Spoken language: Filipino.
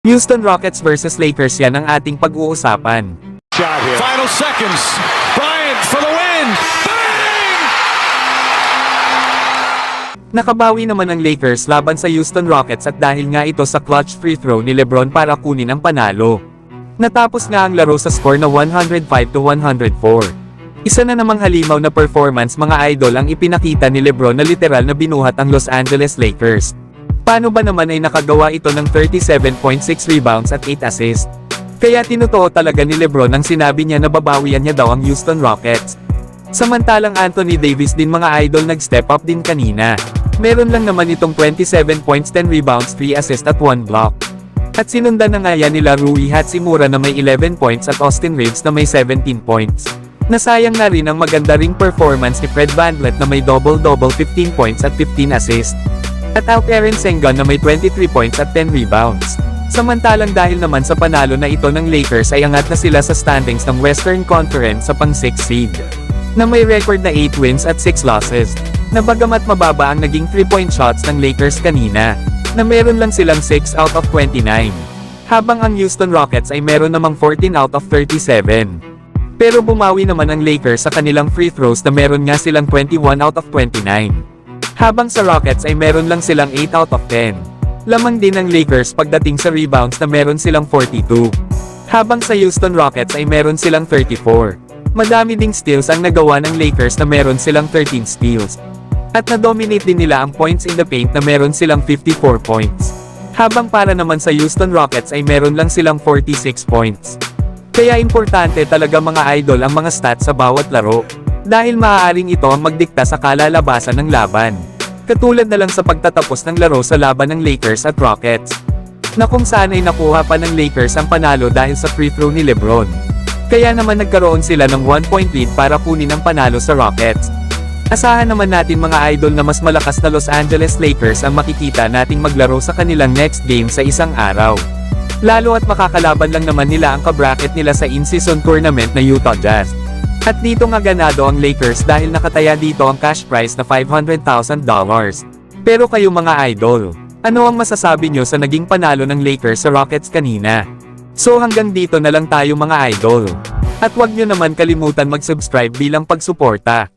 Houston Rockets versus Lakers, yan ang ating pag-uusapan. Final seconds. Bryant for the win. Bang! Nakabawi naman ang Lakers laban sa Houston Rockets at dahil nga ito sa clutch free throw ni LeBron para kunin ang panalo. Natapos nga ang laro sa score na 105-104. Isa na namang halimaw na performance mga idol ang ipinakita ni LeBron na literal na binuhat ang Los Angeles Lakers. Paano ba naman ay nakagawa ito ng 37.6 rebounds at 8 assists? Kaya tinutuo talaga ni LeBron ang sinabi niya na babawian niya daw ang Houston Rockets. Samantalang Anthony Davis din mga idol nag-step up din kanina. Meron lang naman itong 27 points, 10 rebounds, 3 assists at 1 block. At sinundan na nga yan nila Rui Hachimura na may 11 points at Austin Reeves na may 17 points. Nasayang na rin ang maganda ring performance ni Fred VanVleet na may double-double 15 points at 15 assists. At Alperen Sengun na may 23 points at 10 rebounds. Samantalang dahil naman sa panalo na ito ng Lakers ay angat na sila sa standings ng Western Conference sa pang-6 seed. Na may record na 8 wins at 6 losses. Na bagamat mababa ang naging 3-point shots ng Lakers kanina. Na meron lang silang 6 out of 29. Habang ang Houston Rockets ay meron namang 14 out of 37. Pero bumawi naman ang Lakers sa kanilang free throws na meron nga silang 21 out of 29. Habang sa Rockets ay meron lang silang 8 out of 10. Lamang din ang Lakers pagdating sa rebounds na meron silang 42. Habang sa Houston Rockets ay meron silang 34. Madami ding steals ang nagawa ng Lakers na meron silang 13 steals. At na-dominate din nila ang points in the paint na meron silang 54 points. Habang para naman sa Houston Rockets ay meron lang silang 46 points. Kaya importante talaga mga idol ang mga stats sa bawat laro. Dahil maaaring ito ang magdikta sa kalalabasan ng laban. Katulad na lang sa pagtatapos ng laro sa laban ng Lakers at Rockets. Na kung saan ay nakuha pa ng Lakers ang panalo dahil sa free throw ni LeBron. Kaya naman nagkaroon sila ng 1-point lead para kunin ang panalo sa Rockets. Asahan naman natin mga idol na mas malakas na Los Angeles Lakers ang makikita nating maglaro sa kanilang next game sa isang araw. Lalo at makakalaban lang naman nila ang kabracket nila sa in-season tournament na Utah Jazz. At dito nga ganado ang Lakers dahil nakataya dito ang cash prize na $500,000. Pero kayo mga idol, ano ang masasabi nyo sa naging panalo ng Lakers sa Rockets kanina? So hanggang dito na lang tayo mga idol. At wag nyo naman kalimutan mag-subscribe bilang pagsuporta.